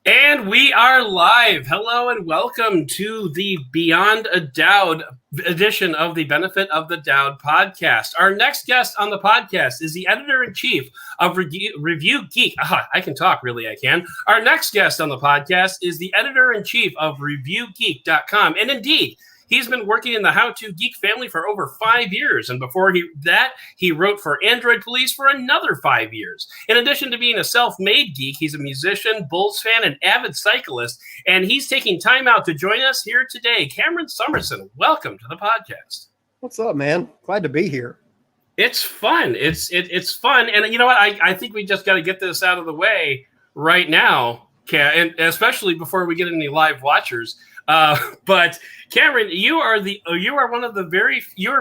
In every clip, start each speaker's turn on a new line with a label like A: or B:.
A: And we are live. Hello and welcome to the Beyond a Doud edition of the Benefit of the Doud podcast. Our next guest on the podcast is the editor-in-chief of Reviewgeek. I can talk, really, I can. Our next guest on the podcast is the editor-in-chief of reviewgeek.com. And indeed, he's been working in the How To Geek family for over 5 years, and before he wrote for Android Police for another 5 years. In addition to being a self-made geek, he's a musician, Bulls fan, and avid cyclist, and he's taking time out to join us here today. Cameron Summerson, welcome to the podcast.
B: What's up, man? Glad to be here.
A: It's fun. It's fun, and you know what? I think we just got to get this out of the way right now, and especially before we get any live watchers. But Cameron, you're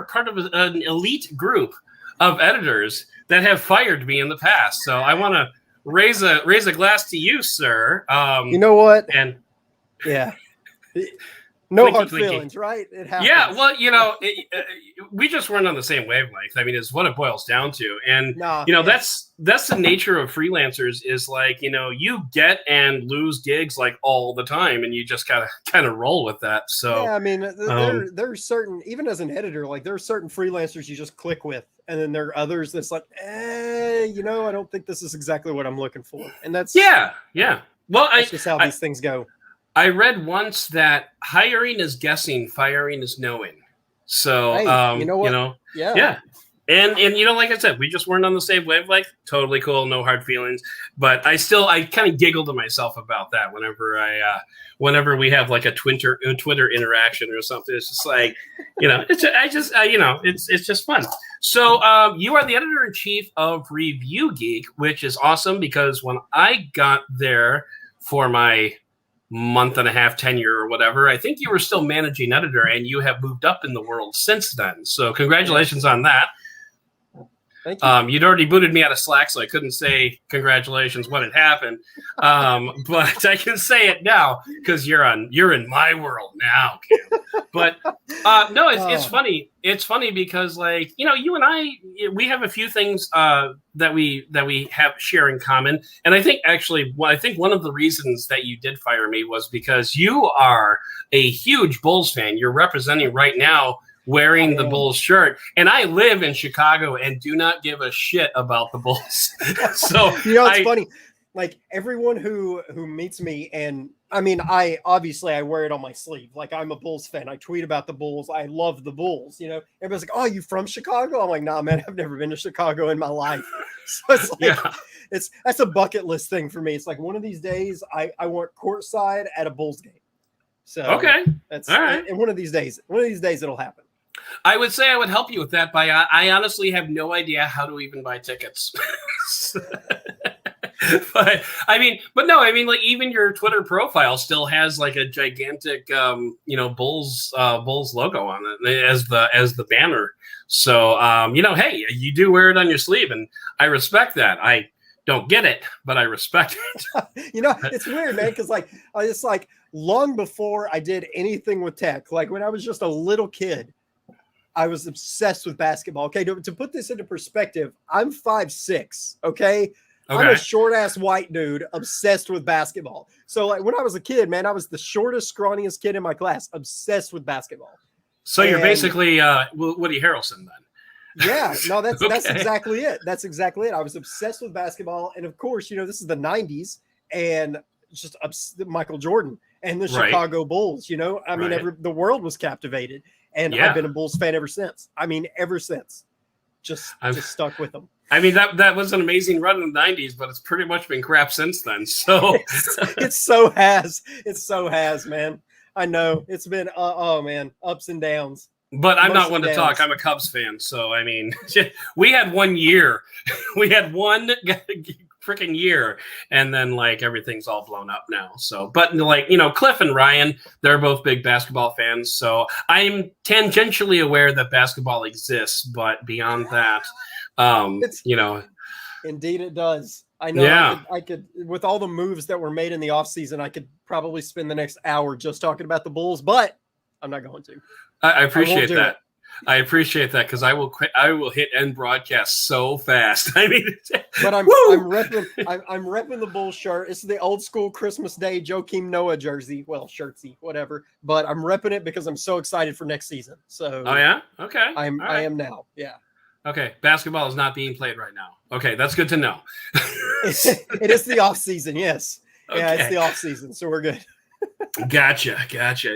A: part of an elite group of editors that have fired me in the past. So I want to raise a glass to you, sir.
B: You know what?
A: And
B: yeah, no
A: clinky,
B: hard
A: clinky.
B: Feelings, right? It happens.
A: Yeah, well, we just weren't on the same wavelength. I mean, it's what it boils down to. And that's the nature of freelancers. Is like, you get and lose gigs like all the time, and you just gotta kind of roll with that. So
B: yeah, I mean, there's certain, even as an editor, like there are certain freelancers you just click with, and then there are others that's like, I don't think this is exactly what I'm looking for, and that's
A: yeah. Well,
B: that's just how these things go.
A: I read once that hiring is guessing, firing is knowing. So,
B: hey, you know what?
A: Yeah. And like I said, we just weren't on the same wavelength. Totally cool, no hard feelings. But I kind of giggle to myself about that whenever we have like a Twitter interaction or something. It's just like, it's just fun. So you are the editor-in-chief of Reviewgeek, which is awesome because when I got there for my month and a half tenure or whatever, I think you were still managing editor, and you have moved up in the world since then. So congratulations on that.
B: Thank you.
A: You'd already booted me out of Slack, so I couldn't say congratulations when it happened. But I can say it now because you're in my world now, Cam. But no, it's funny. It's funny because you and I, we have a few things that we have share in common. And I think one of the reasons that you did fire me was because you are a huge Bulls fan. You're representing right now wearing the Bulls shirt, and I live in Chicago and do not give a shit about the Bulls. So
B: it's funny. Like everyone who meets me, and I mean, I wear it on my sleeve. Like I'm a Bulls fan. I tweet about the Bulls. I love the Bulls. Everybody's like, "Oh, you from Chicago?" I'm like, "Nah, man, I've never been to Chicago in my life." So it's like, that's a bucket list thing for me. It's like one of these days, I want courtside at a Bulls game. So
A: okay,
B: that's
A: all right.
B: And one of these days it'll happen.
A: I would say I would help you with that, but I honestly have no idea how to even buy tickets. But like even your Twitter profile still has like a gigantic, Bulls logo on it as the banner. So, hey, you do wear it on your sleeve, and I respect that. I don't get it, but I respect it.
B: It's weird, man, because it's like long before I did anything with tech, like when I was just a little kid, I was obsessed with basketball. Okay, to put this into perspective, I'm 5'6". Okay, I'm a short ass white dude obsessed with basketball. So like when I was a kid, man, I was the shortest, scrawniest kid in my class, obsessed with basketball.
A: So you're basically Woody Harrelson then.
B: Yeah, no, that's exactly it. That's exactly it. I was obsessed with basketball, and of course, this is the '90s, and just Michael Jordan and the Chicago Bulls. I mean, the world was captivated. And I've been a Bulls fan ever since. I mean, ever since. Just stuck with them.
A: I mean, that was an amazing run in the 90s, but it's pretty much been crap since then. So
B: it so has, man. I know. It's been, man, ups and downs.
A: But I'm not one to talk. I'm a Cubs fan. So, I mean, we had 1 year. We had one freaking year, and then like everything's all blown up now. So, but like Cliff and Ryan, they're both big basketball fans, so I'm tangentially aware that basketball exists, but beyond that,
B: indeed it does. I know.
A: Yeah.
B: I could with all the moves that were made in the offseason, I could probably spend the next hour just talking about the Bulls, but I'm not going to.
A: I appreciate that. I appreciate that because I will quit. I will hit end broadcast so fast. I mean,
B: but I'm repping the Bull shirt. It's the old school Christmas Day Joakim Noah jersey. Well, shirtsy, whatever. But I'm repping it because I'm so excited for next season. So
A: oh yeah, okay.
B: I am now. Yeah.
A: Okay, basketball is not being played right now. Okay, that's good to know.
B: It is the off season. Yes. Okay. Yeah, it's the off season, so we're good.
A: Gotcha.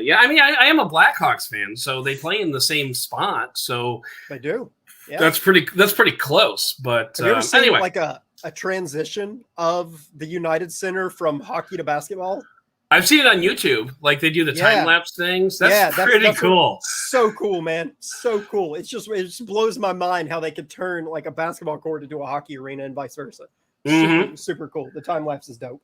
A: Yeah, I mean, I am a Blackhawks fan, so they play in the same spot. So
B: they do. Yeah,
A: that's pretty close. But
B: have you ever seen
A: anyway,
B: like a transition of the United Center from hockey to basketball?
A: I've seen it on YouTube. Like they do the time lapse things. That's pretty cool.
B: So cool, man. So cool. It just blows my mind how they could turn like a basketball court into a hockey arena and vice versa. Super cool. The time lapse is dope.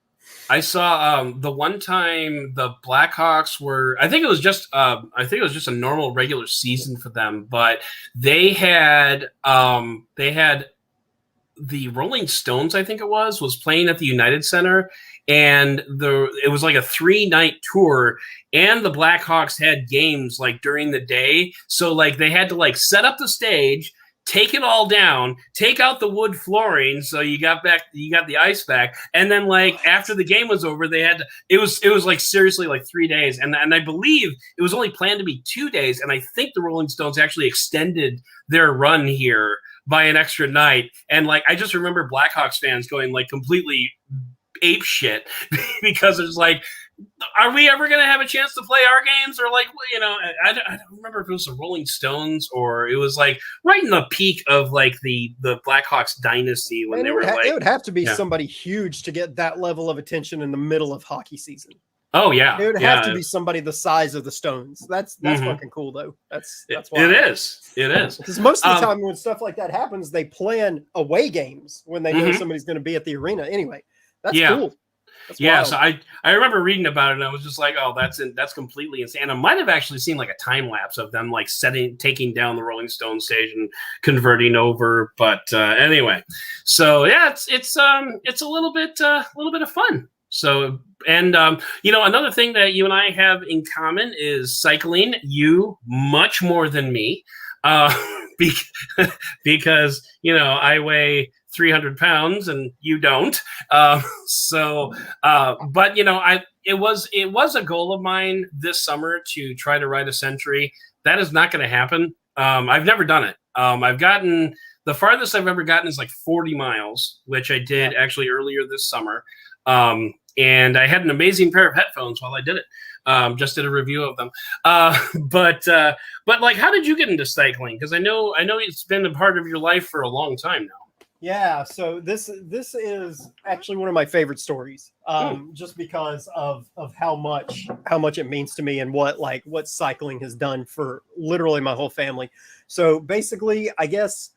A: I saw the one time the Blackhawks were. I think it was just a normal regular season for them, but they had the Rolling Stones. I think it was playing at the United Center, and it was like a 3-night tour, and the Blackhawks had games like during the day, so like they had to like set up the stage, take it all down, take out the wood flooring, so you got the ice back, and then like after the game was over, they had to, it was like seriously like 3 days, and I believe it was only planned to be 2 days, and I think the Rolling Stones actually extended their run here by an extra night, and like I just remember Blackhawks fans going like completely ape shit because it's like, are we ever going to have a chance to play our games? Or like, you know, I don't remember if it was the Rolling Stones or it was like right in the peak of like the Blackhawks dynasty when they were like,
B: it would have to be somebody huge to get that level of attention in the middle of hockey season.
A: Oh yeah,
B: it would have to be somebody the size of the Stones. That's fucking cool though. That's why
A: it is
B: because most of the time when stuff like that happens, they plan away games when they know somebody's going to be at the arena anyway. That's cool. That's wild.
A: So I remember reading about it and I was just like, oh, that's completely insane. I might have actually seen like a time lapse of them like taking down the Rolling Stone stage and converting over. But anyway, so yeah, it's a little bit of fun. So, and you know, another thing that you and I have in common is cycling. You much more than me, because you know I weigh 300 pounds and you don't. But you know, it was a goal of mine this summer to try to ride a century. That is not going to happen. I've never done it. The farthest I've ever gotten is like 40 miles, which I did actually earlier this summer. And I had an amazing pair of headphones while I did it. Just did a review of them. But like, how did you get into cycling? Because I know it's been a part of your life for a long time now.
B: Yeah, so this is actually one of my favorite stories, just because of how much it means to me and what cycling has done for literally my whole family. So basically, I guess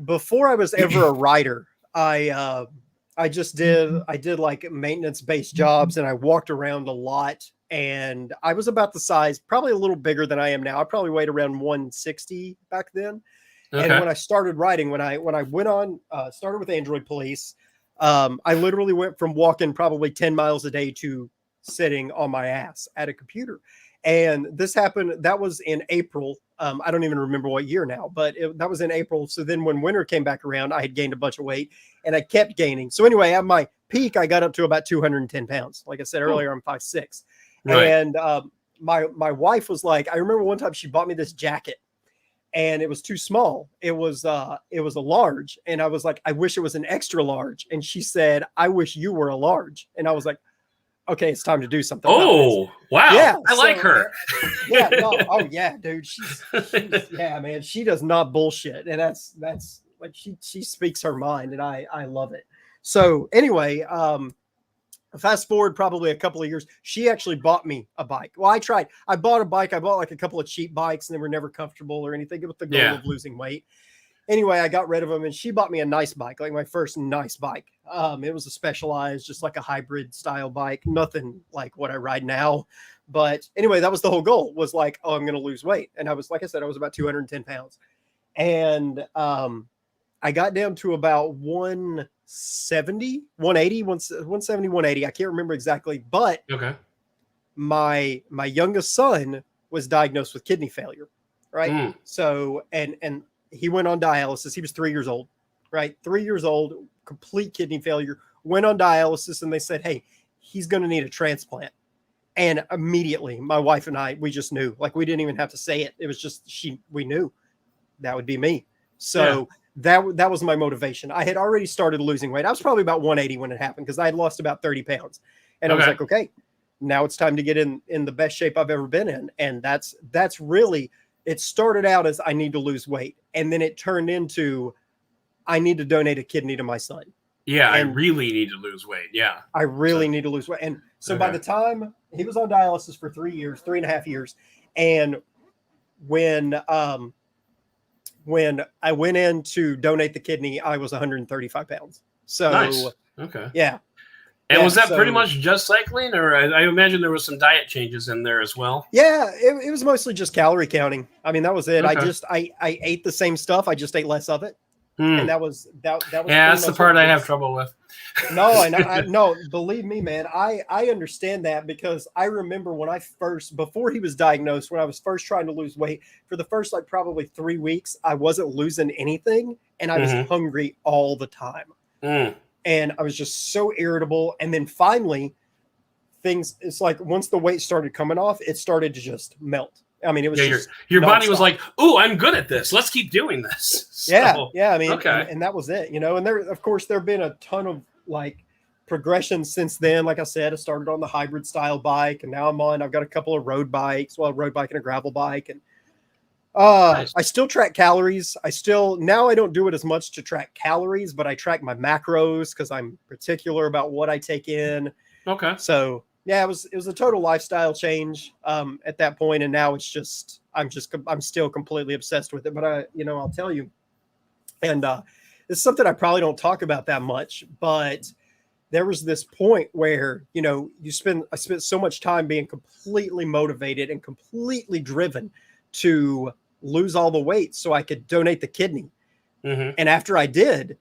B: before I was ever a rider, I did like maintenance-based jobs, and I walked around a lot, and I was about the size, probably a little bigger than I am now. I probably weighed around 160 back then. Okay. And when I started riding, when I went on, started with Android Police, I literally went from walking probably 10 miles a day to sitting on my ass at a computer. And this happened, that was in April. I don't even remember what year now, but that was in April. So then when winter came back around, I had gained a bunch of weight and I kept gaining. So anyway, at my peak, I got up to about 210 pounds. Like I said earlier, I'm 5'6". Right. And my wife was like, I remember one time she bought me this jacket. And it was too small. It was a large. And I was like, I wish it was an extra large. And she said, I wish you were a large. And I was like, okay, it's time to do something.
A: Oh, wow. Yeah, I like her.
B: Yeah. No, oh yeah, dude. She's yeah, man. She does not bullshit. And that's like, she speaks her mind and I love it. So anyway, fast forward probably a couple of years, she actually bought me a bike. Well, I bought a bike. I bought like a couple of cheap bikes and they were never comfortable or anything with the goal of losing weight. Anyway, I got rid of them and she bought me a nice bike, like my first nice bike. It was a Specialized, just like a hybrid style bike, nothing like what I ride now. But anyway, that was the whole goal, was like, oh, I'm going to lose weight. And I was, like I said, I was about 210 pounds. And I got down to about 170, 180, 170, 180. I can't remember exactly, but
A: okay.
B: My youngest son was diagnosed with kidney failure. right? So, and he went on dialysis. He was 3 years old, right? 3 years old, complete kidney failure, went on dialysis, and they said, hey, he's going to need a transplant. And immediately, my wife and I, we just knew. Like, we didn't even have to say it. It was just we knew that would be me. So that was my motivation. I had already started losing weight. I was probably about 180 when it happened because I had lost about 30 pounds. And I was like, okay, now it's time to get in the best shape I've ever been in. And that's really, it started out as I need to lose weight. And then it turned into I need to donate a kidney to my son.
A: Yeah, and I really need to lose weight. Yeah.
B: I really need to lose weight. And so by the time he was on dialysis for 3.5 years, and when I went in to donate the kidney, I was 135 pounds. So
A: nice. Okay.
B: Yeah.
A: And was that pretty much just cycling, or I imagine there was some diet changes in there as well?
B: Yeah, it was mostly just calorie counting. I mean, that was it. I ate the same stuff. I just ate less of it. And that was yeah,
A: that's the part I have trouble with.
B: No, believe me, man. I understand that because I remember when before he was diagnosed, when I was first trying to lose weight, for the first like probably 3 weeks, I wasn't losing anything, and I was hungry all the time. And I was just so irritable. And then finally, it's like once the weight started coming off, it started to just melt. I mean, it was
A: your body was like, "Ooh, I'm good at this. Let's keep doing this." So,
B: yeah. I mean, and that was it, you know. And there have been a ton of like progression since then. Like I said, I started on the hybrid style bike, and now I've got a couple of road bikes, a road bike and a gravel bike, and nice. I still track calories. Now I don't do it as much to track calories, but I track my macros because I'm particular about what I take in. Okay. So yeah, it was a total lifestyle change at that point, and now it's just I'm still completely obsessed with it. But I'll tell you, and it's something I probably don't talk about that much, but there was this point where I spent so much time being completely motivated and completely driven to lose all the weight so I could donate the kidney. And after I did,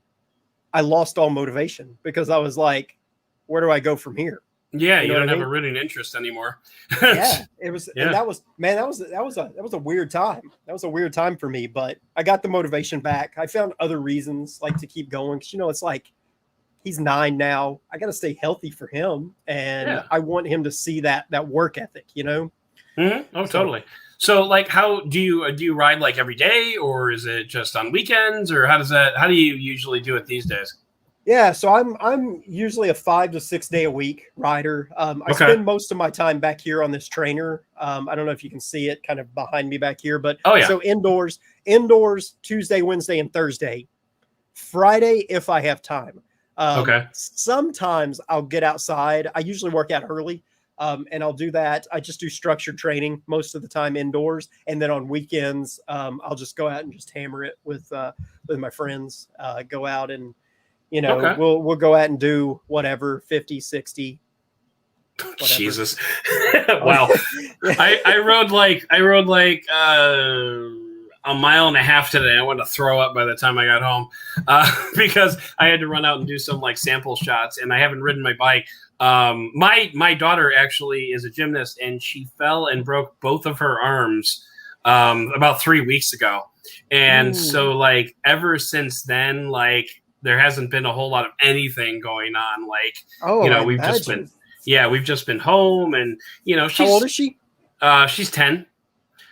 B: I lost all motivation because I was like, where do I go from here?
A: Yeah, you don't have a rooting interest anymore.
B: Yeah, it was, and that was a weird time. That was a weird time for me, but I got the motivation back. I found other reasons like to keep going because it's like he's 9 now. I got to stay healthy for him, and I want him to see that work ethic.
A: Oh, totally. So, like, how do you ride like every day, or is it just on weekends, or how do you usually do it these days?
B: Yeah, so I'm usually a 5 to 6 day a week rider. I spend most of my time back here on this trainer. I don't know if you can see it kind of behind me back here, but so indoors Tuesday, Wednesday, and Thursday. Friday if I have time. Sometimes I'll get outside. I usually work out early. And I'll do that. I just do structured training most of the time indoors. And then on weekends, I'll just go out and just hammer it with my friends, go out and, we'll go out and do whatever, 50, 60. Whatever.
A: Jesus. Wow. I rode like a mile and a half today. I wanted to throw up by the time I got home because I had to run out and do some like sample shots, and I haven't ridden my bike. My daughter actually is a gymnast, and she fell and broke both of her arms about 3 weeks ago. And so like ever since then, like there hasn't been a whole lot of anything going on. Like, we've just been home, and
B: how old is she?
A: She's 10.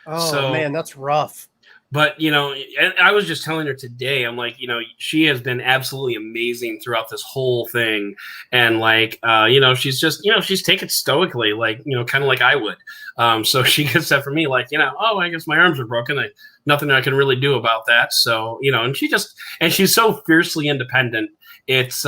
B: Oh man, that's rough.
A: But, I was just telling her today, I'm like, she has been absolutely amazing throughout this whole thing. And like, she's just, she's taken stoically, like, kind of like I would. So she gets that from me, like, I guess my arms are broken. Nothing I can really do about that. So, and she's so fiercely independent. It's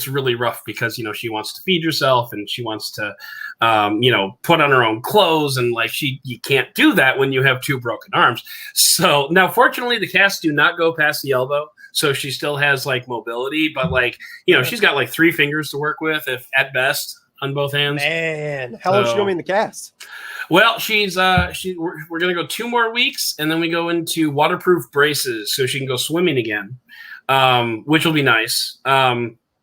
A: really rough because, she wants to feed herself, and she wants to, put on her own clothes, and like you can't do that when you have 2 broken arms. So now, fortunately, the casts do not go past the elbow, so she still has like mobility, but like, she's got like 3 fingers to work with, if at best, on both hands.
B: Man, how long is she going to be in the cast?
A: Well, we're going to go 2 more weeks, and then we go into waterproof braces so she can go swimming again. Which will be nice.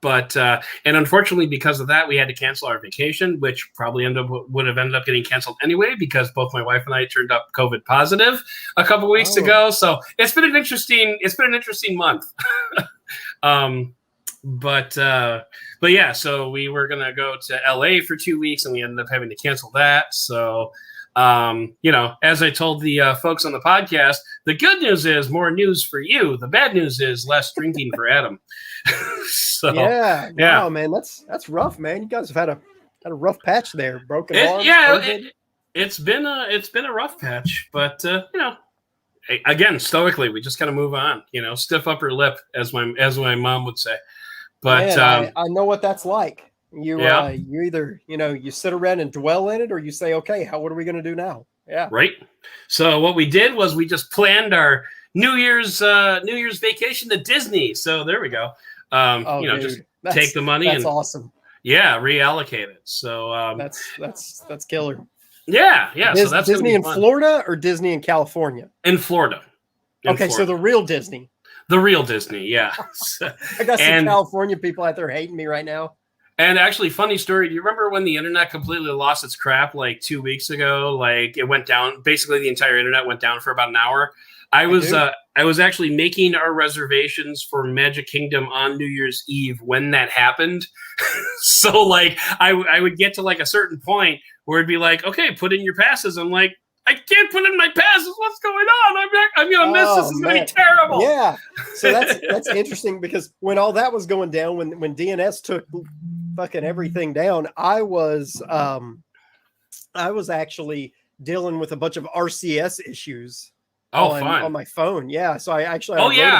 A: But and unfortunately, because of that, we had to cancel our vacation, which probably would have ended up getting canceled anyway, because both my wife and I turned up COVID positive a couple weeks ago. So it's been an interesting month. But yeah, so we were gonna go to LA for 2 weeks, and we ended up having to cancel that. So as I told the folks on the podcast, the good news is more news for you. The bad news is less drinking for Adam. So
B: yeah, wow, man, that's rough, man. You guys have had a rough patch there, broken arms.
A: It's been a rough patch, but again, stoically, we just gotta move on. Stiff upper lip, as my mom would say. But
B: man, I know what that's like. You either you sit around and dwell in it, or you say, okay, what are we going to do now? Yeah,
A: right. So what we did was we just planned our New Year's vacation to Disney. So there we go. Just take the money.
B: That's awesome.
A: Yeah, reallocate it. So
B: that's killer.
A: Yeah. So that's
B: Disney in Florida or Disney in California?
A: In Florida.
B: So the real Disney.
A: The real Disney, yeah.
B: I got some California people out there hating me right now.
A: And actually, funny story. Do you remember when the internet completely lost its crap like 2 weeks ago? Like it went down. Basically, the entire internet went down for about an hour. I was actually making our reservations for Magic Kingdom on New Year's Eve when that happened. So like I would get to like a certain point where it'd be like, okay, put in your passes. I'm like, I can't put in my passes. What's going on? I'm gonna miss this. It's gonna be terrible.
B: Yeah. So that's interesting, because when all that was going down, when DNS took fucking everything down, I was actually dealing with a bunch of RCS issues on my phone. Yeah. So I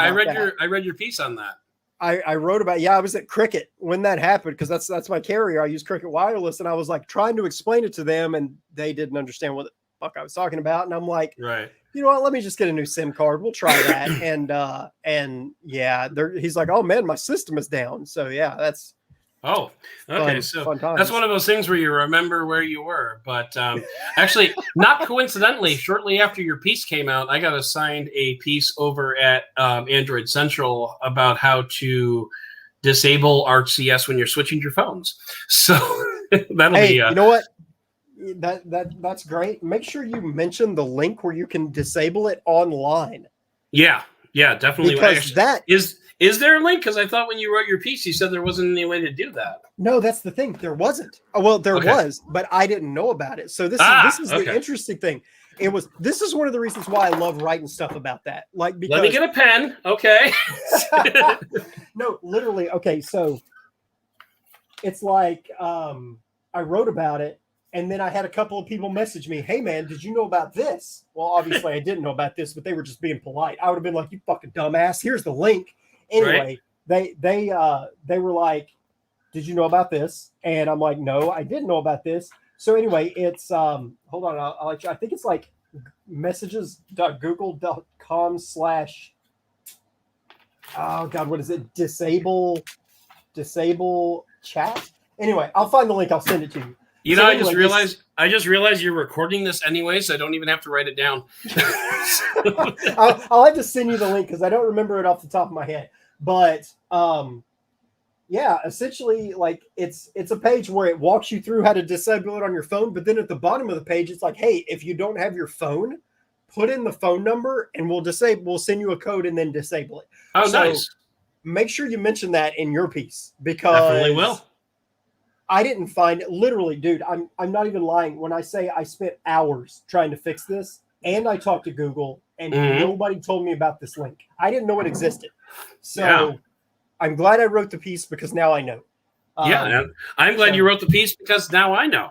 B: read your piece on that. I wrote about, I was at Cricket when that happened, because that's my carrier. I use Cricket Wireless, and I was like trying to explain it to them, and they didn't understand what the fuck I was talking about. And I'm like,
A: right,
B: you know what, let me just get a new SIM card. We'll try that. and he's like, oh man, my system is down. So yeah, that's
A: okay. So that's one of those things where you remember where you were. But actually, not coincidentally, shortly after your piece came out, I got assigned a piece over at Android Central about how to disable RCS when you're switching your phones. So that'll be.
B: You know what? That's great. Make sure you mention the link where you can disable it online.
A: Yeah, definitely.
B: Because that
A: is there a link? Because I thought when you wrote your piece, you said there wasn't any way to do that.
B: No, that's the thing. There wasn't. Oh, well, there was, but I didn't know about it. So this is the interesting thing. This is one of the reasons why I love writing stuff about that. Like, because,
A: let me get a pen. Okay.
B: No, literally. Okay, so it's like I wrote about it. And then I had a couple of people message me, hey, man, did you know about this? Well, obviously, I didn't know about this, but they were just being polite. I would have been like, you fucking dumbass. Here's the link. Anyway, right. They were like, did you know about this? And I'm like, no, I didn't know about this. So anyway, it's hold on. I'll let you. I think it's like messages.google.com/ oh, God, what is it? Disable chat. Anyway, I'll find the link. I'll send it to you.
A: I just realized you're recording this anyway, so I don't even have to write it down.
B: I'll have to send you the link because I don't remember it off the top of my head. But essentially, like it's a page where it walks you through how to disable it on your phone. But then at the bottom of the page, it's like, hey, if you don't have your phone, put in the phone number and we'll send you a code and then disable it.
A: Oh, so nice.
B: Make sure you mention that in your piece, because
A: definitely will.
B: I didn't find it. Literally, dude, I'm not even lying when I say I spent hours trying to fix this, and I talked to Google, and nobody told me about this link. I didn't know it existed. So I'm glad I wrote the piece, because now I know.
A: I'm glad you wrote the piece, because now I know.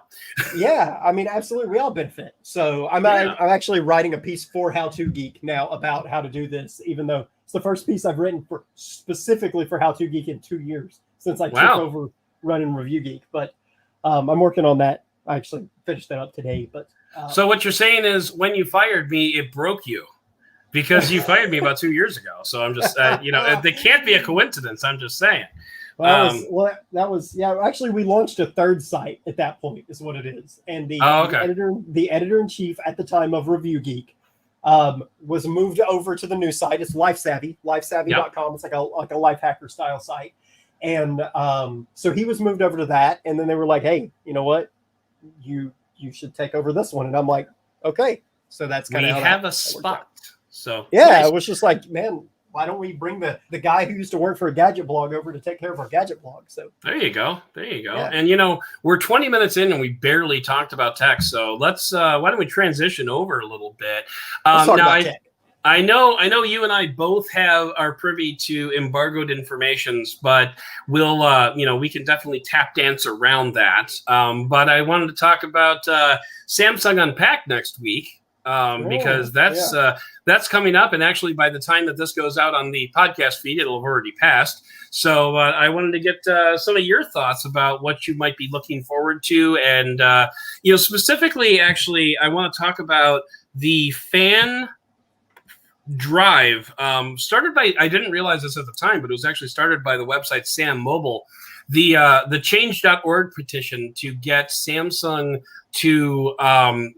B: Yeah, I mean, absolutely, we all benefit. So I'm actually writing a piece for How To Geek now about how to do this, even though it's the first piece I've written specifically for How To Geek in 2 years since I took over running Reviewgeek. But I'm working on that. I actually finished that up today. But
A: so what you're saying is, when you fired me, it broke you, because you fired me about 2 years ago. So I'm just there can't be a coincidence. I'm just saying.
B: Actually, we launched a third site at that point, is what it is. And the editor-in-chief at the time of Reviewgeek was moved over to the new site. It's LifeSavvy, lifesavvy.com. It's like a life hacker style site. And so he was moved over to that, and then they were like, "Hey, you know what? You should take over this one." And I'm like, "Okay." So that's kind of
A: we have a spot. So
B: yeah,
A: nice.
B: I was just like, "Man, why don't we bring the guy who used to work for a gadget blog over to take care of our gadget blog?" So
A: there you go.
B: Yeah.
A: And we're 20 minutes in and we barely talked about tech. So let's why don't we transition over a little bit?
B: Let's talk about tech.
A: I know you and I both are privy to embargoed informations, but we'll we can definitely tap dance around that. But I wanted to talk about Samsung Unpacked next week. Because that's coming up, and actually by the time that this goes out on the podcast feed, it'll have already passed. So I wanted to get some of your thoughts about what you might be looking forward to, and specifically, actually, I want to talk about the fan drive started by, I didn't realize this at the time, but it was actually started by the website Sam Mobile. The change.org petition to get Samsung to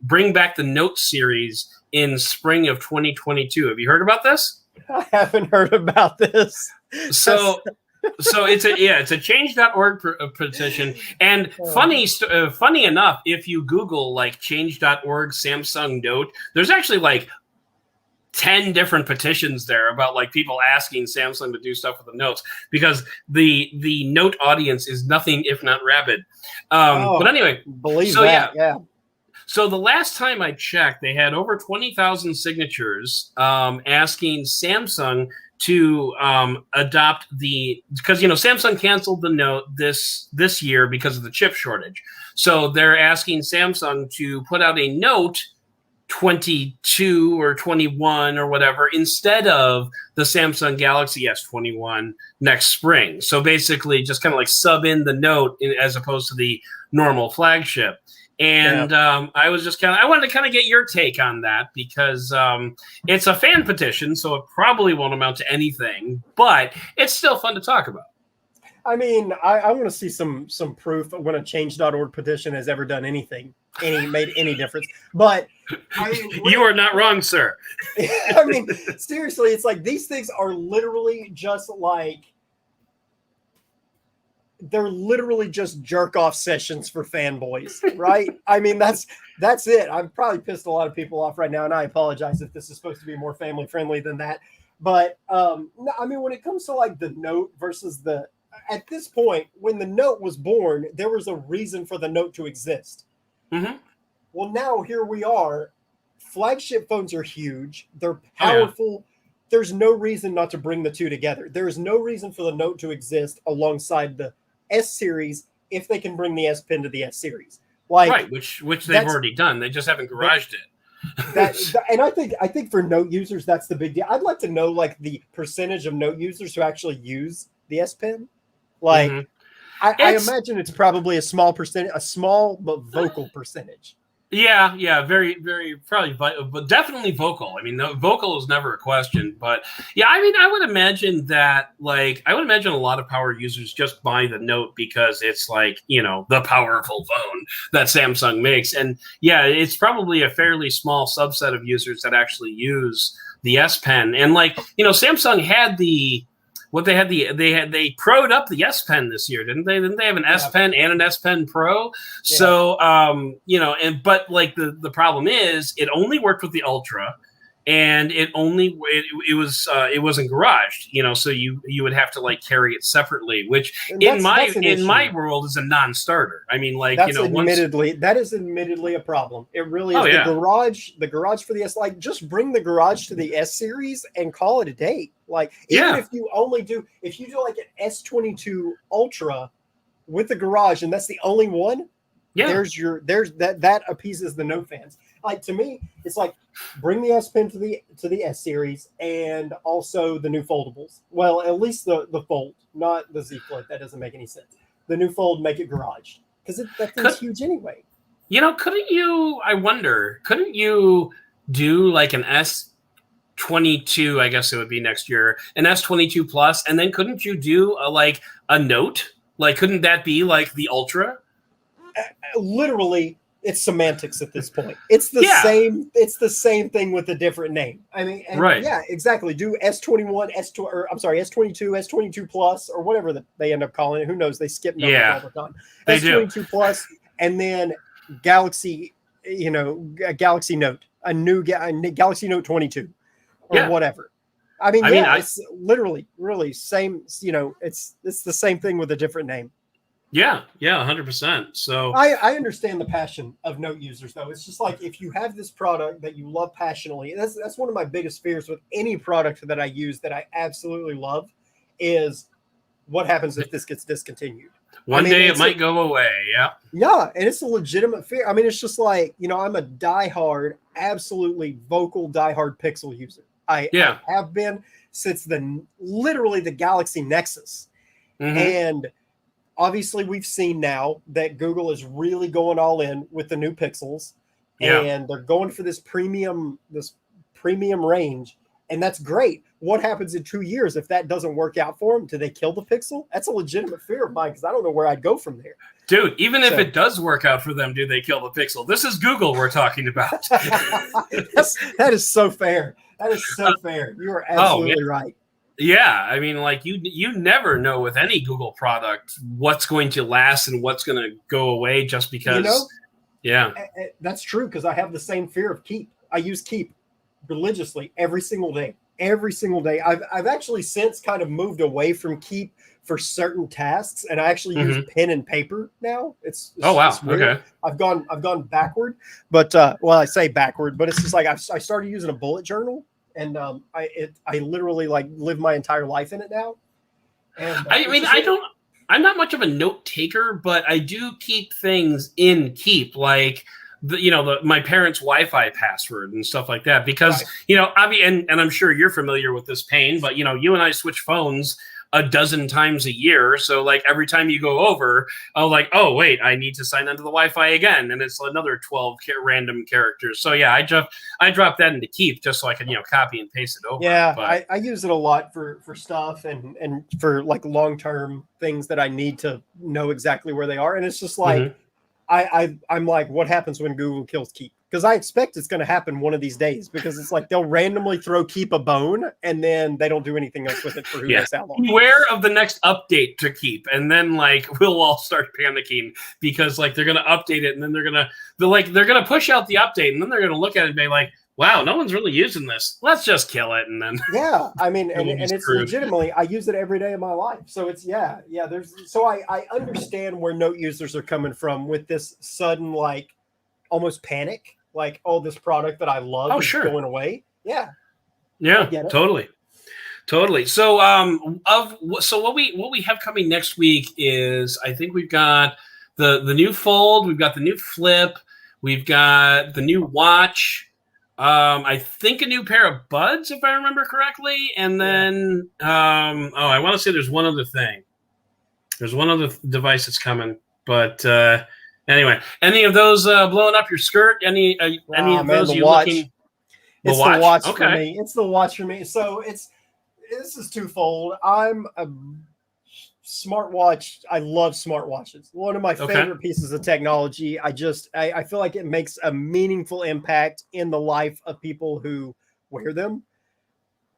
A: bring back the Note series in spring of 2022. Have you heard about this?
B: I haven't heard about this.
A: So it's a change.org petition. And funny enough, if you Google like change.org Samsung Note, there's actually like 10 different petitions there about like people asking Samsung to do stuff with the Notes, because the Note audience is nothing if not rabid. But anyway,
B: yeah.
A: So the last time I checked, they had over 20,000 signatures asking Samsung to adopt because Samsung canceled the Note this year because of the chip shortage. So they're asking Samsung to put out a Note 22 or 21 or whatever instead of the Samsung Galaxy S21 next spring. So basically just kind of like sub in the Note as opposed to the normal flagship. And I was just I wanted to kind of get your take on that, because it's a fan petition, so it probably won't amount to anything, but it's still fun to talk about.
B: I mean, I want to see some proof when a change.org petition has ever done anything, made any difference. But I mean,
A: you are not wrong, sir.
B: I mean, seriously, it's like these things are literally just like, they're literally just jerk off sessions for fanboys, right? I mean, that's it. I'm probably pissed a lot of people off right now, and I apologize if this is supposed to be more family friendly than that. But no, I mean, when it comes to like the Note versus at this point, when the Note was born, there was a reason for the Note to exist.
A: Mm-hmm.
B: Well, now here we are. Flagship phones are huge. They're powerful. Oh, yeah. There's no reason not to bring the two together. There is no reason for the Note to exist alongside the S series if they can bring the S Pen to the S series. Like,
A: right, which they've already done. They just haven't garaged it.
B: And I think for Note users, that's the big deal. I'd like to know like the percentage of Note users who actually use the S Pen. Like, I imagine it's probably a small percentage, a small but vocal percentage.
A: Yeah, very, very probably, but definitely vocal. I mean, vocal is never a question. But yeah, I mean, I would imagine a lot of power users just buy the Note because it's like, the powerful phone that Samsung makes. And yeah, it's probably a fairly small subset of users that actually use the S Pen. And like, Samsung had they pro'd up the S Pen this year, didn't they? Didn't they have an S Pen and an S Pen Pro? Yeah. So, but like the problem is it only worked with the Ultra, and it wasn't garaged, so you would have to like carry it separately, which in my world is a non-starter. I mean, like, that
B: is admittedly a problem. It really is. The garage for the S, like, just bring the garage to the S series and call it a day. Like, even if you do like an S22 Ultra with the garage and that's the only one, there's that appeases the Note fans. Like, to me, it's like, bring the S Pen to the S series and also the new foldables. Well, at least the Fold, not the Z Flip. That doesn't make any sense. The new Fold, make it garaged, because that thing's huge anyway.
A: Couldn't you do like an S22? I guess it would be next year, an S22 Plus, and then couldn't you do a Note? Like, couldn't that be like the Ultra?
B: Literally, it's semantics at this point. It's the same. It's the same thing with a different name. I mean, yeah, exactly. Do S21, S22, S22 Plus, or whatever they end up calling it. Who knows? They skip numbers all the time. S22 Plus, and then Galaxy, Galaxy Note, a new Galaxy Note 22, or whatever. I mean, it's literally really same. It's the same thing with a different name.
A: Yeah, 100%. So
B: I understand the passion of Note users, though. It's just like if you have this product that you love passionately, that's one of my biggest fears with any product that I use that I absolutely love is what happens if this gets discontinued.
A: One day it might go away.
B: Yeah, and it's a legitimate fear. I mean, it's just like, I'm a absolutely vocal diehard Pixel user. I have been since literally the Galaxy Nexus. Mm-hmm. And obviously, we've seen now that Google is really going all in with the new Pixels, and they're going for this premium range, and that's great. What happens in 2 years if that doesn't work out for them? Do they kill the Pixel? That's a legitimate fear of mine because I don't know where I'd go from there.
A: Dude, even if it does work out for them, do they kill the Pixel? This is Google we're talking about.
B: That is so fair. That is so fair. You are absolutely right.
A: Yeah, I mean, like you never know with any Google product what's going to last and what's going to go away just because.
B: That's true because I have the same fear of Keep. I use Keep religiously every single day. Every single day. I've actually since kind of moved away from Keep for certain tasks, and I actually use pen and paper now. It's weird. Okay. I've gone backward, but I say backward, but it's just like I started using a bullet journal. And I literally live my entire life in it now. And
A: I'm not much of a note taker, but I do keep things in Keep, like my parents' Wi-Fi password and stuff like that. Because and I'm sure you're familiar with this pain, but you and I switch phones a dozen times a year. So like every time you go over, oh wait, I need to sign onto the Wi-Fi again. And it's another 12 random characters. So yeah, I drop that into Keep just so I can, copy and paste it over.
B: Yeah. But I use it a lot for stuff and for like long-term things that I need to know exactly where they are. And it's just like, I'm like, what happens when Google kills Keep? Because I expect it's going to happen one of these days because it's like they'll randomly throw Keep a bone and then they don't do anything else with it for who knows how long.
A: Beware of the next update to Keep, and then we'll all start panicking because they're going to update it and then they're going to push out the update and then they're going to look at it and be like, wow, no one's really using this. Let's just kill it. And then
B: I mean, and it's legitimately, I use it every day of my life. So it's I understand where Note users are coming from with this sudden almost panic. This product that I love is going away. Yeah,
A: totally. So what we have coming next week is I think we've got the new Fold, we've got the new Flip, we've got the new watch, I think a new pair of buds if I remember correctly, and then I want to say there's one other thing. There's one other device that's coming, but anyway, any of those blowing up your skirt? Any of those you looking?
B: It's the watch for me. It's the watch for me. So this is twofold. I'm a smartwatch. I love smartwatches. One of my favorite pieces of technology. I feel like it makes a meaningful impact in the life of people who wear them.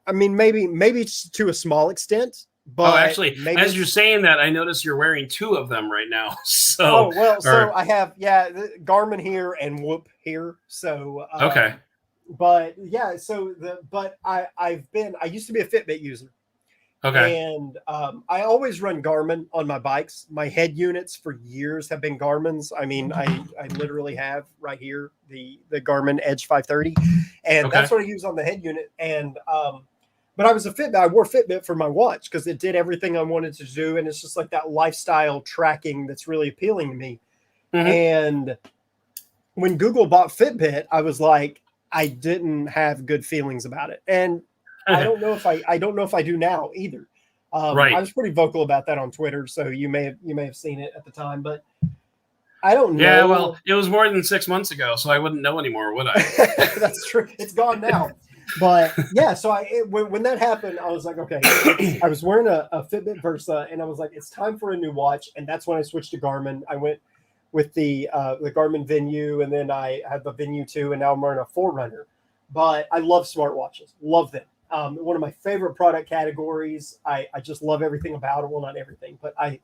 B: I mean, maybe it's to a small extent. But
A: actually, as you're saying that, I notice you're wearing two of them right now. So,
B: so I have, Garmin here and Whoop here. So, but yeah, I used to be a Fitbit user. Okay. And I always run Garmin on my bikes. My head units for years have been Garmin's. I mean, I literally have right here the Garmin Edge 530, and that's what I use on the head unit. And but I was a Fitbit. I wore Fitbit for my watch because it did everything I wanted to do, and it's just like that lifestyle tracking that's really appealing to me. Mm-hmm. And when Google bought Fitbit, I was like, I didn't have good feelings about it, and I don't know if I do now either. I was pretty vocal about that on Twitter, so you may have seen it at the time, but I don't know.
A: Yeah, well, it was more than 6 months ago, so I wouldn't know anymore, would I?
B: That's true. It's gone now. But yeah, so when that happened, I was like, okay. I was wearing a Fitbit Versa, and I was like, it's time for a new watch, and that's when I switched to Garmin. I went with the Garmin Venue, and then I have the Venue 2, and now I'm wearing a Forerunner. But I love smartwatches, love them. One of my favorite product categories. I just love everything about it. Well, not everything, but I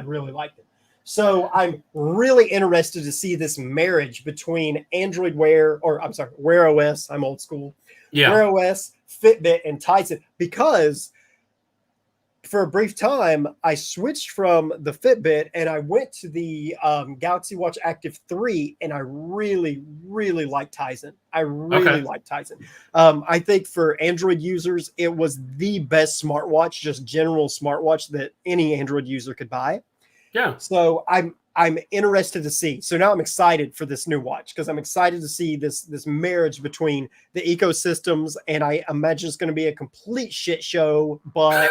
B: really like it. So I'm really interested to see this marriage between Wear OS. I'm old school.
A: Yeah.
B: Wear OS, Fitbit, and Tizen, because for a brief time, I switched from the Fitbit and I went to the Galaxy Watch Active 3, and I really, really like Tizen. I really like Tizen. I think for Android users, it was the best smartwatch, just general smartwatch that any Android user could buy.
A: Yeah.
B: So I'm interested to see. So now I'm excited for this new watch, because I'm excited to see this marriage between the ecosystems, and I imagine it's going to be a complete shit show, but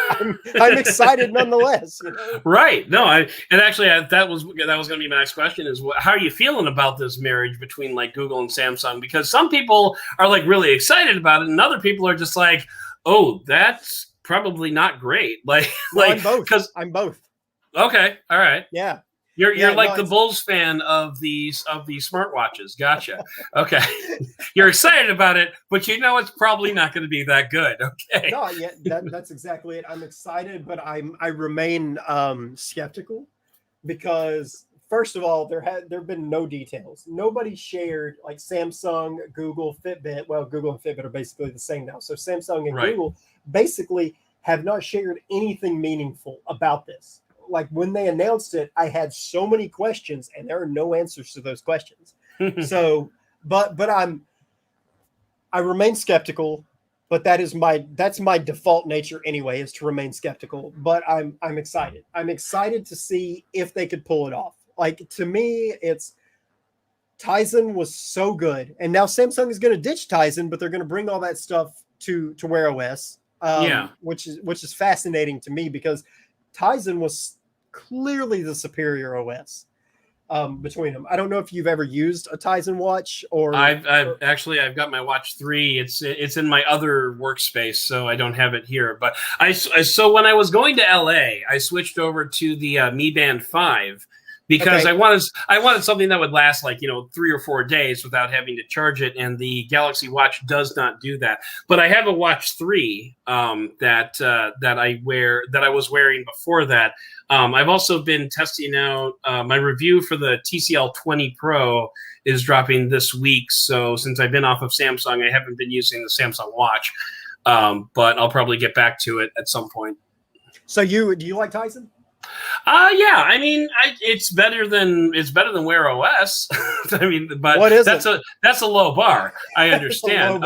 B: I'm excited nonetheless. You know?
A: Right. No, that was going to be my next question is, how are you feeling about this marriage between like Google and Samsung? Because some people are like really excited about it, and other people are just like, oh, that's probably not great. Like,
B: I'm both. Because I'm both.
A: Okay. All right.
B: Yeah.
A: You're like the Bulls fan of these smartwatches. Gotcha. Okay. You're excited about it, but you know it's probably not going to be that good. Okay.
B: No, yeah, that's exactly it. I'm excited, but I remain skeptical, because first of all, there have been no details. Nobody shared, like Samsung, Google, Fitbit. Well, Google and Fitbit are basically the same now. So Samsung and Google basically have not shared anything meaningful about this. Like when they announced it, I had so many questions, and there are no answers to those questions. So, but I remain skeptical, but that's my default nature anyway, is to remain skeptical. But I'm excited. I'm excited to see if they could pull it off. Like, to me, Tizen was so good, and now Samsung is going to ditch Tizen, but they're going to bring all that stuff to Wear OS, which is fascinating to me, because Tizen was clearly the superior OS between them. I don't know if you've ever used a Tizen watch, or
A: I've got my Watch 3. It's in my other workspace, so I don't have it here. But so when I was going to LA, I switched over to the Mi Band 5, because I wanted something that would last 3 or 4 days without having to charge it, and the Galaxy Watch does not do that. But I have a Watch 3 that I was wearing before that. I've also been testing out my review for the TCL 20 Pro is dropping this week. So since I've been off of Samsung, I haven't been using the Samsung Watch, but I'll probably get back to it at some point.
B: So do you like Tizen?
A: Yeah. I mean, it's better than Wear OS. I mean, but that's a low bar. I understand.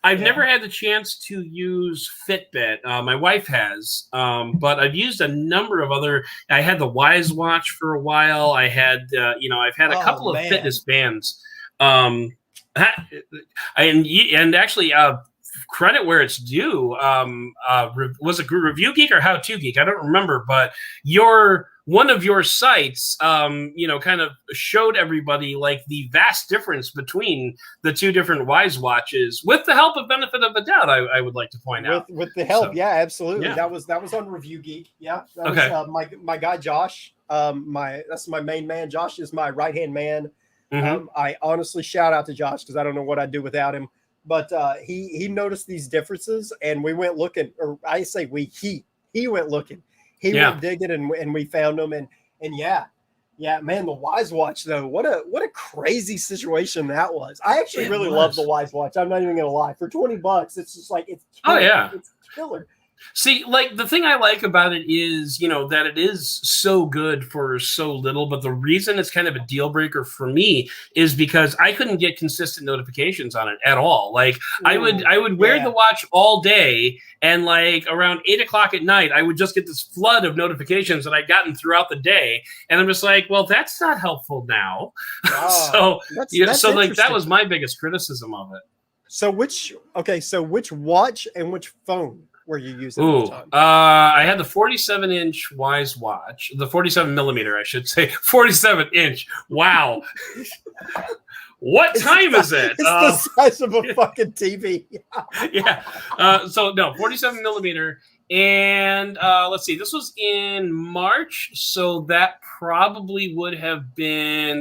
A: I've never had the chance to use Fitbit. My wife has, but I've used a number of other. I had the Wise Watch for a while. I had, I've had a couple of fitness bands. And actually, credit where it's due. Was it Reviewgeek or How To Geek? I don't remember, but one of your sites, kind of showed everybody like the vast difference between the two different Wise watches, with the help of benefit of the doubt. I would like to point out
B: with the help. Yeah, absolutely. Yeah. That was on Reviewgeek. Yeah. That was, my guy Josh. That's my main man. Josh is my right hand man. Mm-hmm. I honestly shout out to Josh, because I don't know what I'd do without him. But he noticed these differences, and we went looking, or I say he went looking. He went digging, and we found them, and yeah, man, the Wise Watch though, what a crazy situation that was. I actually really love the Wise Watch. I'm not even gonna lie. For $20, it's just like it's killer. It's killer.
A: See, like, the thing I like about it is, that it is so good for so little. But the reason it's kind of a deal breaker for me is because I couldn't get consistent notifications on it at all. Like, I would wear the watch all day, and like around 8 o'clock at night, I would just get this flood of notifications that I'd gotten throughout the day. And I'm just like, well, that's not helpful now. So that was my biggest criticism of it.
B: So which watch and which phone were you using at the time?
A: I had the 47-inch Wise Watch, the 47 millimeter, I should say, 47-inch. Wow. What time is it?
B: It's the size of a fucking TV.
A: Yeah. So no, 47 millimeter. And let's see, this was in March, so that would have been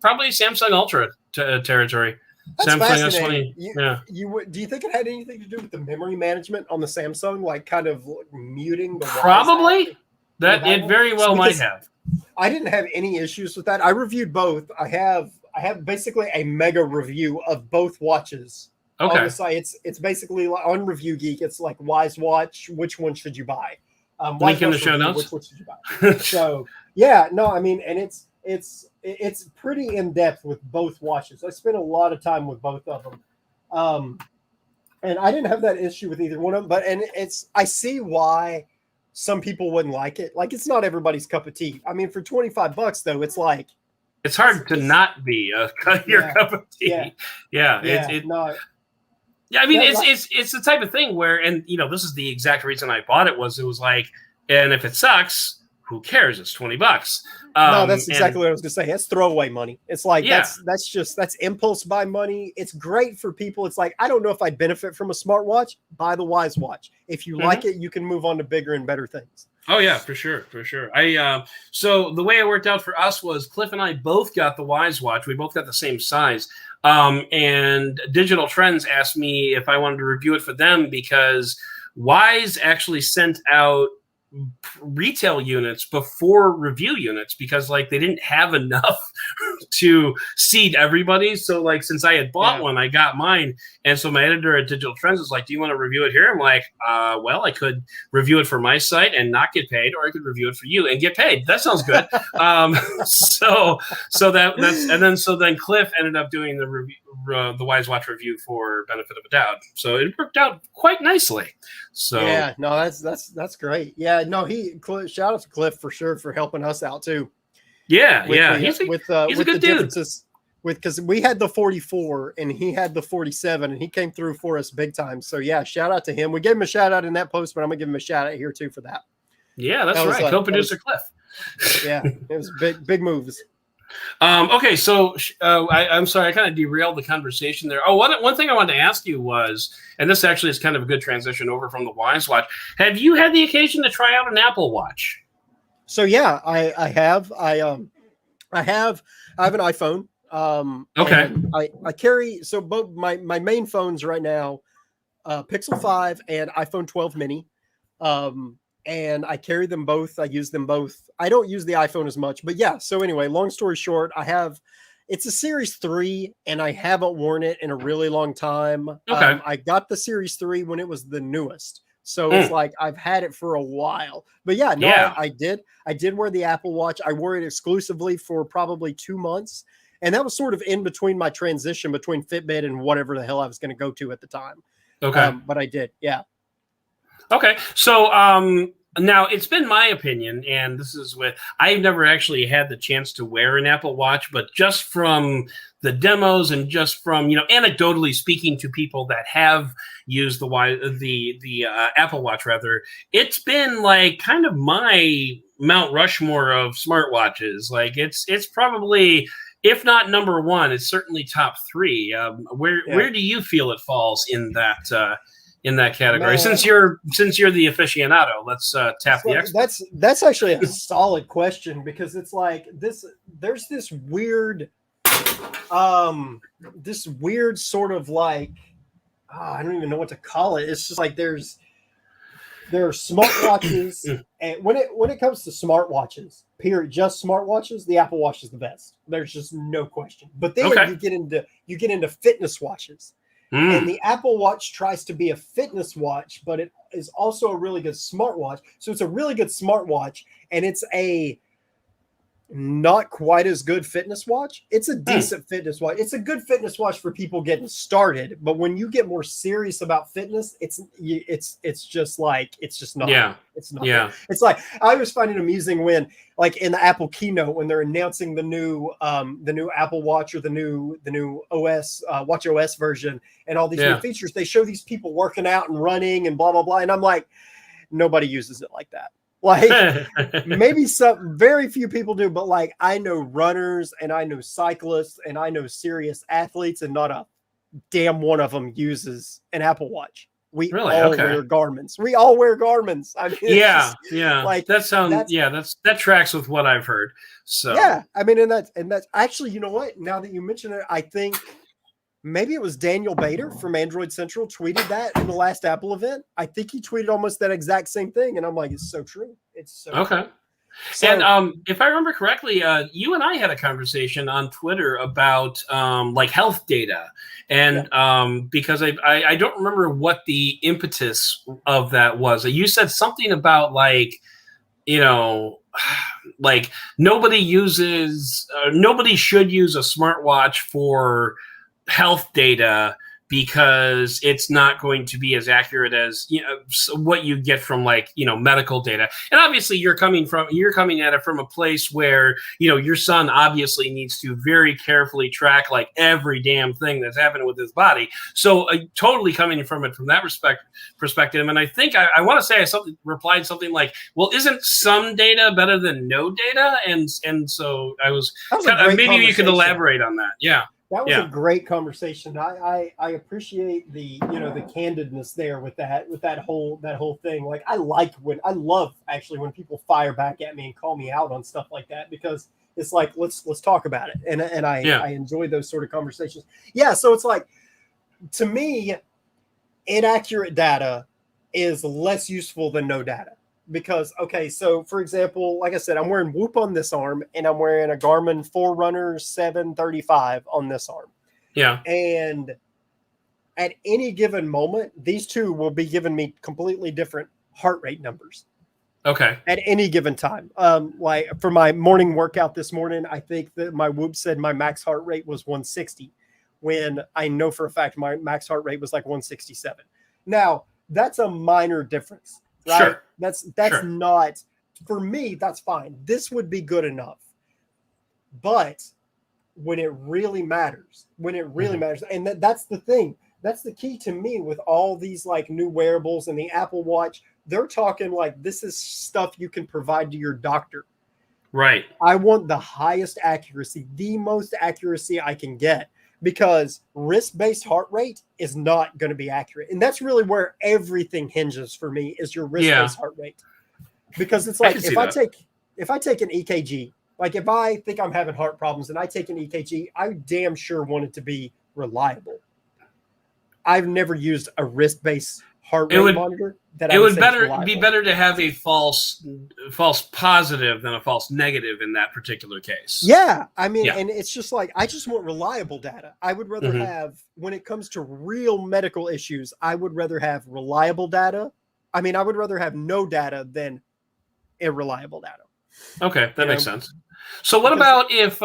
A: probably Samsung Ultra territory.
B: That's
A: Samsung
B: fascinating.
A: S20.
B: Do you think it had anything to do with the memory management on the Samsung, like kind of muting the
A: probably that it very well might have.
B: I didn't have any issues with that. I reviewed both. I have basically a mega review of both watches.
A: Okay.
B: On the site, it's basically like on Reviewgeek. It's like Wise Watch. Which one should you buy?
A: Link in the show notes.
B: Which one should you buy? So yeah, no, I mean, and it's pretty in depth with both watches. I spent a lot of time with both of them, and I didn't have that issue with either one of them. But I see why some people wouldn't like it. Like, it's not everybody's cup of tea. I mean, for $25 though, it's like
A: it's hard to not be your cup of tea. Yeah. Yeah, I mean, it's the type of thing where, and this is the exact reason I bought it. It was like, and if it sucks, who cares? It's $20.
B: No, that's exactly what I was gonna say. That's throwaway money. It's like that's impulse buy money. It's great for people. It's like, I don't know if I'd benefit from a smartwatch. Buy the Wise Watch. If you like it, you can move on to bigger and better things.
A: Oh yeah, for sure. So the way it worked out for us was Cliff and I both got the Wise Watch. We both got the same size. And Digital Trends asked me if I wanted to review it for them because Wise actually sent out retail units before review units because like they didn't have enough to seed everybody. So like, since I had bought one, I got mine. And so my editor at Digital Trends was like, do you want to review it here? I'm like, well, I could review it for my site and not get paid, or I could review it for you and get paid. That sounds good. So then Cliff ended up doing the review, the Wise Watch review for benefit of a doubt. So it worked out quite nicely. So
B: yeah, no, that's great. Yeah, no, shout out to Cliff for sure for helping us out too.
A: Yeah, he's a good dude.
B: Because we had the 44 and he had the 47 and he came through for us big time. So yeah, shout out to him. We gave him a shout out in that post, but I'm gonna give him a shout out here too for that.
A: Yeah, that's right. Co-producer Cliff.
B: Yeah, it was big moves.
A: Okay, so I'm sorry, I kind of derailed the conversation there. Oh, one thing I wanted to ask you was, and this actually is kind of a good transition over from the Wise Watch. Have you had the occasion to try out an Apple Watch?
B: So yeah, I have. I have an iPhone.
A: Okay.
B: I carry both my main phones right now, Pixel 5 and iPhone 12 mini. And I carry them both. I use them both. I don't use the iPhone as much, but yeah. So anyway, long story short, it's a Series 3 and I haven't worn it in a really long time.
A: Okay.
B: I got the Series 3 when it was the newest. So it's like I've had it for a while. But yeah, no, yeah. I did wear the Apple Watch. I wore it exclusively for probably 2 months. And that was sort of in between my transition between Fitbit and whatever the hell I was going to go to at the time.
A: Okay.
B: But I did. Yeah.
A: Okay. So now it's been my opinion, and this is I've never actually had the chance to wear an Apple Watch, but just from the demos and just from, anecdotally speaking to people that have used the Apple Watch rather, it's been like kind of my Mount Rushmore of smartwatches. Like it's probably, if not number one, it's certainly top three. Where do you feel it falls in that category? Man. Since you're the aficionado, let's tap the expert.
B: That's actually a solid question, because it's like there's this weird sort of like, I don't even know what to call it. It's just like there are smartwatches, and when it comes to smartwatches, period, just smartwatches, the Apple Watch is the best. There's just no question. But then you get into fitness watches. And the Apple Watch tries to be a fitness watch, but it is also a really good smartwatch. So it's a really good smartwatch, and it's a not quite as good fitness watch. It's a decent fitness watch. It's a good fitness watch for people getting started. But when you get more serious about fitness, it's just not.
A: Yeah.
B: It's not.
A: Yeah.
B: It's like, I always find it amusing when, like, in the Apple keynote, when they're announcing the new Apple Watch, or the new OS, Watch OS version, and all these new features, they show these people working out and running and blah blah blah, and I'm like, nobody uses it like that. Like maybe very few people do, but like I know runners and I know cyclists and I know serious athletes, and not a damn one of them uses an Apple Watch. We
A: Really?
B: all
A: Okay.
B: wear Garmins. We all wear Garmins. I mean,
A: Yeah.
B: like
A: that tracks with what I've heard. So
B: yeah, I mean, and that's actually, you know what? Now that you mention it, I think maybe it was Daniel Bader from Android Central tweeted that in the last Apple event. I think he tweeted almost that exact same thing, and I'm like, it's so true. It's so
A: okay.
B: true. So,
A: And if I remember correctly, you and I had a conversation on Twitter about like health data, and because I don't remember what the impetus of that was. You said something about like, you know, like nobody should use a smartwatch for health data because it's not going to be as accurate as what you get from like medical data. And obviously you're coming at it from a place where your son obviously needs to very carefully track like every damn thing that's happening with his body. So totally coming from it from that perspective. And I think I want to say I replied something like, well, isn't some data better than no data? And so I was maybe you could elaborate on that. Yeah.
B: That was a great conversation. I appreciate the the candidness there with that whole thing. Like I love actually when people fire back at me and call me out on stuff like that, because it's like let's talk about it, and I enjoy those sort of conversations. Yeah, so it's like, to me, inaccurate data is less useful than no data. Because, okay, so for example, like I said, I'm wearing Whoop on this arm and I'm wearing a Garmin Forerunner 735 on this arm.
A: Yeah.
B: And at any given moment, these two will be giving me completely different heart rate numbers.
A: Okay.
B: At any given time. Like for my morning workout this morning, I think that my Whoop said my max heart rate was 160, when I know for a fact my max heart rate was like 167. Now, that's a minor difference. Right?
A: Sure.
B: That's not, for me, that's fine. This would be good enough. But when it really matters, and that's the thing. That's the key to me with all these like new wearables and the Apple Watch. They're talking like this is stuff you can provide to your doctor.
A: Right.
B: I want the highest accuracy, the most accuracy I can get, because wrist-based heart rate is not going to be accurate. And that's really where everything hinges for me, is your wrist-based heart rate. Because it's like, if I take an EKG, like if I think I'm having heart problems and I take an EKG, I damn sure want it to be reliable. I've never used a wrist-based heart rate monitor.
A: It would be better to have a false positive than a false negative in that particular case.
B: Yeah, I mean, and it's just like, I just want reliable data. I would rather have, when it comes to real medical issues, I would rather have reliable data. I mean, I would rather have no data than irreliable data.
A: Okay, that makes sense. So what about if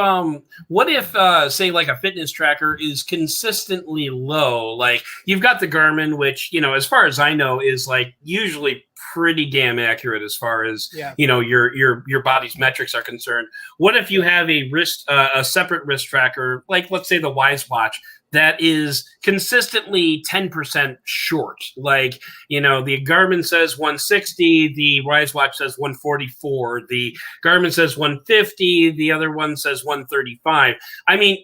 A: say like a fitness tracker is consistently low? Like you've got the Garmin, which, as far as I know, is like usually pretty damn accurate as far as your body's metrics are concerned. What if you have a separate wrist tracker, like let's say the Wise Watch, that is consistently 10% short? Like, the Garmin says 160, the Wise Watch says 144, the Garmin says 150, the other one says 135. I mean,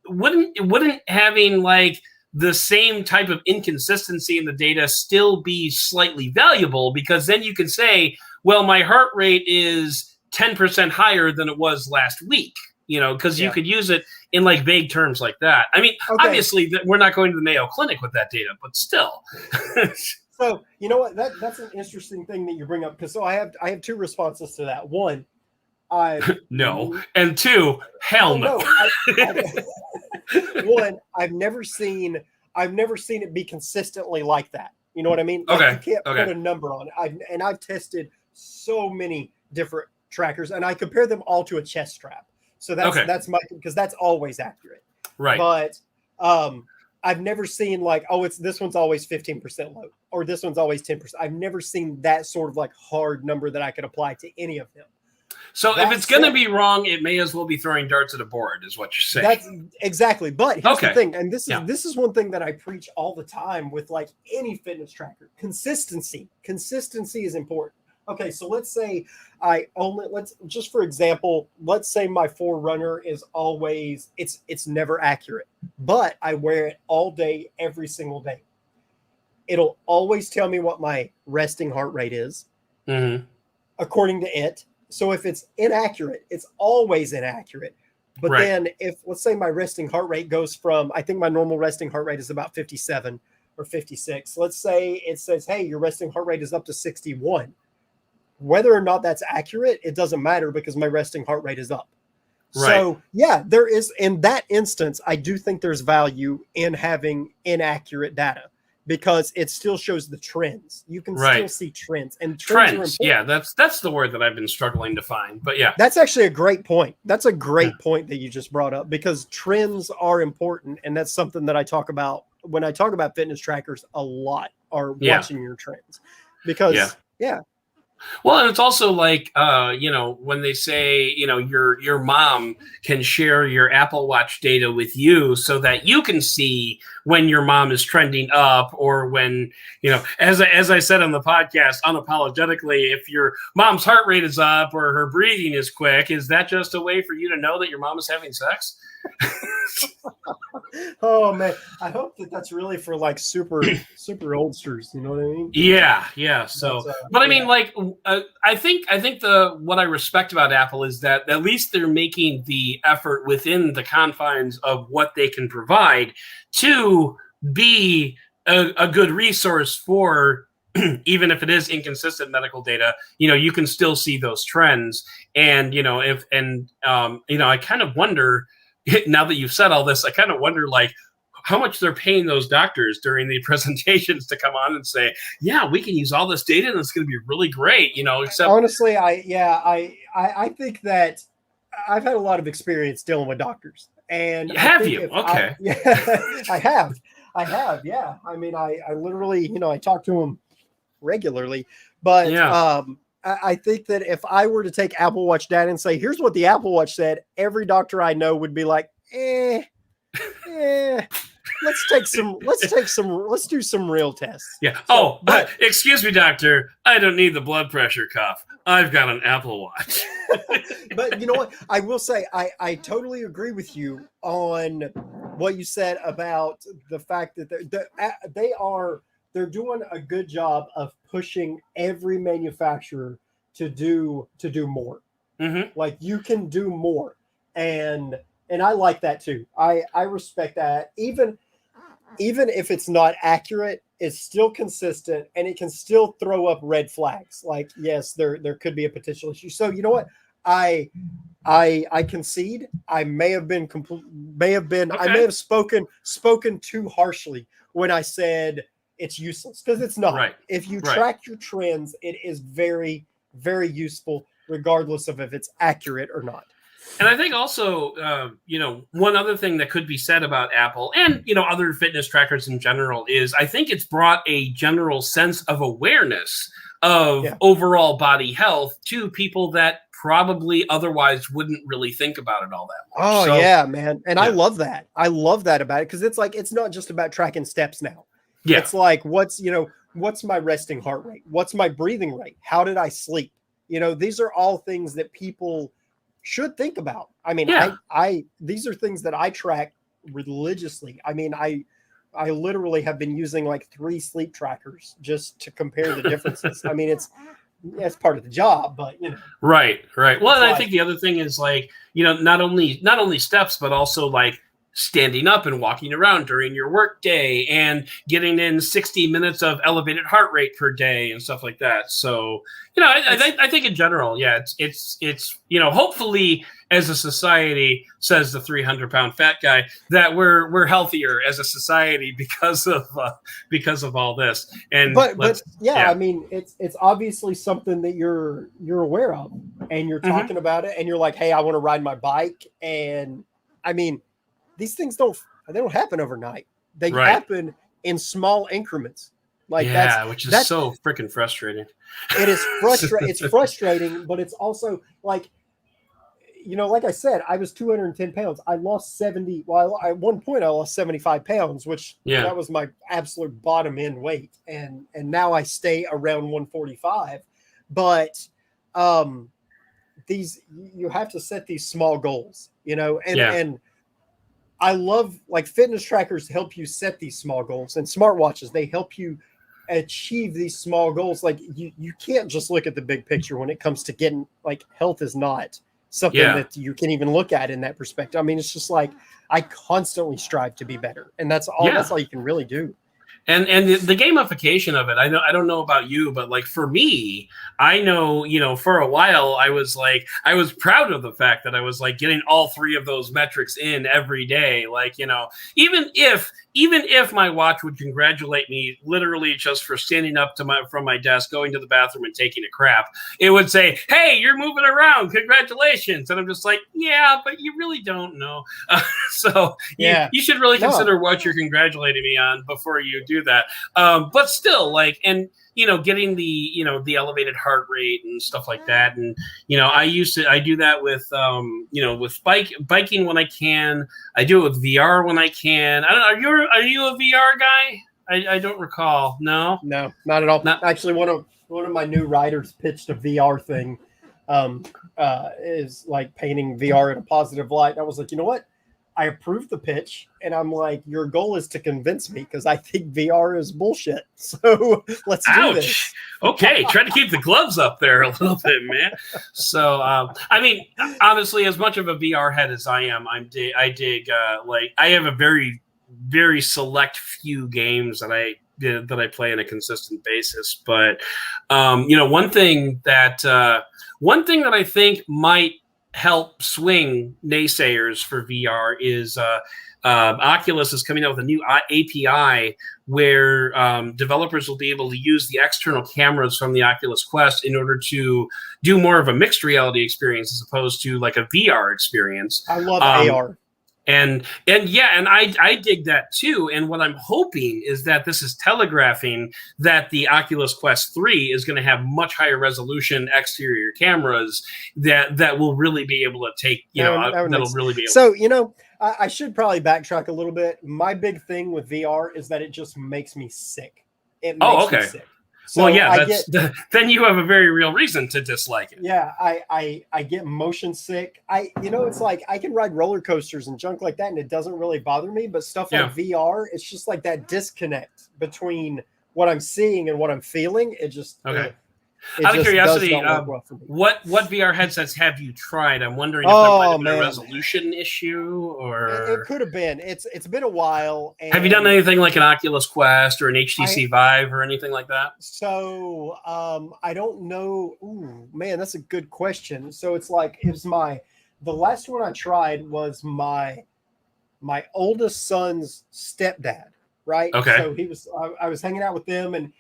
A: wouldn't having like the same type of inconsistency in the data still be slightly valuable? Because then you can say, well, my heart rate is 10% higher than it was last week. Because you could use it in like vague terms like that. I mean, obviously we're not going to the Mayo Clinic with that data, but still.
B: So, you know what? That's an interesting thing that you bring up, because I have two responses to that. One,
A: no, and two, hell no.
B: One, I've never seen it be consistently like that. You know what I mean? Like you can't put a number on it. I've tested so many different trackers, and I compare them all to a chest strap. So that's because that's always accurate.
A: Right.
B: But I've never seen like, this one's always 15% low, or this one's always 10%. I've never seen that sort of like hard number that I could apply to any of them.
A: So if it's going to be wrong, it may as well be throwing darts at a board, is what you're saying.
B: That's exactly. But here's the thing, and this is one thing that I preach all the time with like any fitness tracker. Consistency is important. Okay, so let's say let's just for example, let's say my Forerunner is always it's never accurate, but I wear it all day, every single day. It'll always tell me what my resting heart rate is, according to it. So if it's inaccurate, it's always inaccurate. But then if, let's say my resting heart rate goes from, I think my normal resting heart rate is about 57 or 56. Let's say it says, hey, your resting heart rate is up to 61. Whether or not that's accurate, it doesn't matter because my resting heart rate is up. So yeah, there is, in that instance, I do think there's value in having inaccurate data, because it still shows the trends. You can still see trends, and trends.
A: Yeah, that's the word that I've been struggling to find. But yeah,
B: that's actually a great point. That's a great point that you just brought up, because trends are important, and that's something that I talk about when I talk about fitness trackers a lot. Are watching your trends, because
A: Well, and it's also like, when they say, your mom can share your Apple Watch data with you so that you can see when your mom is trending up, or when, as I said on the podcast, unapologetically, if your mom's heart rate is up or her breathing is quick, is that just a way for you to know that your mom is having sex?
B: Oh man, I hope that's really for like super oldsters. You know what I mean?
A: Yeah. So, but I mean, like, I think what I respect about Apple is that at least they're making the effort within the confines of what they can provide to be a good resource for, even if it is inconsistent medical data, you can still see those trends. And I kind of wonder, now that you've said all this, I kind of wonder, like, how much they're paying those doctors during the presentations to come on and say, yeah, we can use all this data and it's going to be really great, except
B: honestly, I think that I've had a lot of experience dealing with doctors. And
A: have you? Okay.
B: I have. Yeah. I mean, I literally, I talk to them regularly, but I think that if I were to take Apple Watch data and say, here's what the Apple Watch said, every doctor I know would be like, let's do some real tests.
A: Yeah. So, but excuse me, doctor, I don't need the blood pressure cuff. I've got an Apple Watch.
B: But you know what? I will say, I totally agree with you on what you said about the fact that they're doing a good job of pushing every manufacturer to do more. Like, you can do more. And I like that too. I respect that. Even if it's not accurate, it's still consistent, and it can still throw up red flags. Like, yes, there could be a potential issue. So you know what? I concede. I may have spoken too harshly when I said it's useless, because it's not.
A: Right.
B: If you track your trends, it is very, very useful, regardless of if it's accurate or not.
A: And I think also, one other thing that could be said about Apple and, other fitness trackers in general is, I think it's brought a general sense of awareness of overall body health to people that probably otherwise wouldn't really think about it all that much.
B: Oh, yeah, man. And I love that. I love that about it, because it's like, it's not just about tracking steps now. Yeah. It's like, what's my resting heart rate? What's my breathing rate? How did I sleep? These are all things that people should think about. I mean, these are things that I track religiously. I mean, I literally have been using like 3 sleep trackers just to compare the differences. I mean, it's part of the job, but
A: Right. Well, and I think the other thing is, like, not only steps, but also like standing up and walking around during your work day and getting in 60 minutes of elevated heart rate per day and stuff like that. So, I think in general, it's hopefully as a society, says the 300-pound fat guy, that we're healthier as a society because of all this. And
B: I mean, it's obviously something that you're aware of, and you're talking about it, and you're like, hey, I want to ride my bike. And I mean, these things don't happen overnight. They happen in small increments. Like,
A: which is so freaking frustrating.
B: It is frustrating. It's frustrating, but it's also like, like I said, I was 210 pounds. I lost 70. Well, at one point I lost 75 pounds, which that was my absolute bottom end weight. And now I stay around 145. but you have to set these small goals, and I love like fitness trackers help you set these small goals, and smartwatches, they help you achieve these small goals. Like you can't just look at the big picture when it comes to getting, like, health is not something that you can even look at in that perspective. I mean, it's just like I constantly strive to be better, and that's all you can really do.
A: And the gamification of it, I don't know about you, but like for me, I know, for a while I was proud of the fact that I was like getting all three of those metrics in every day. Like, even if my watch would congratulate me literally just for standing up from my desk, going to the bathroom and taking a crap, it would say, "Hey, you're moving around. Congratulations." And I'm just like, yeah, but you really don't know. So you should really consider what you're congratulating me on before you do that. But still, like, and getting the elevated heart rate and stuff like that. And I do that with with biking when I can. I do it with VR when I can. I don't know. Are you a VR guy? I don't recall. No,
B: not at all. Actually, one of my new riders pitched a VR thing. Is like painting VR in a positive light. And I was like, you know what? I approved the pitch, and I'm like, your goal is to convince me, because I think VR is bullshit. So let's do this.
A: Okay, try to keep the gloves up there a little bit, man. So, I mean, honestly, as much of a VR head as I am, I dig like I have a very, very select few games that I play on a consistent basis. But one thing that I think might help swing naysayers for VR is Oculus is coming out with a new API where developers will be able to use the external cameras from the Oculus Quest in order to do more of a mixed reality experience as opposed to like a VR experience.
B: I love AR.
A: And I dig that too. And what I'm hoping is that this is telegraphing that the Oculus Quest 3 is going to have much higher resolution exterior cameras that will really be able to take, that'll really be able
B: So, I should probably backtrack a little bit. My big thing with VR is that it just makes me sick. It makes me sick. So
A: then you have a very real reason to dislike it.
B: Yeah, I get motion sick. It's like I can ride roller coasters and junk like that, and it doesn't really bother me. But stuff like VR, it's just like that disconnect between what I'm seeing and what I'm feeling. It just
A: Out of curiosity, what VR headsets have you tried? I'm wondering if there might have been a resolution issue, or
B: it could have been. It's been a while. And
A: have you done anything like an Oculus Quest or an HTC Vive or anything like that?
B: So I don't know. Ooh, man, that's a good question. So it's like the last one I tried was my oldest son's stepdad, right?
A: Okay.
B: So I was hanging out with them, and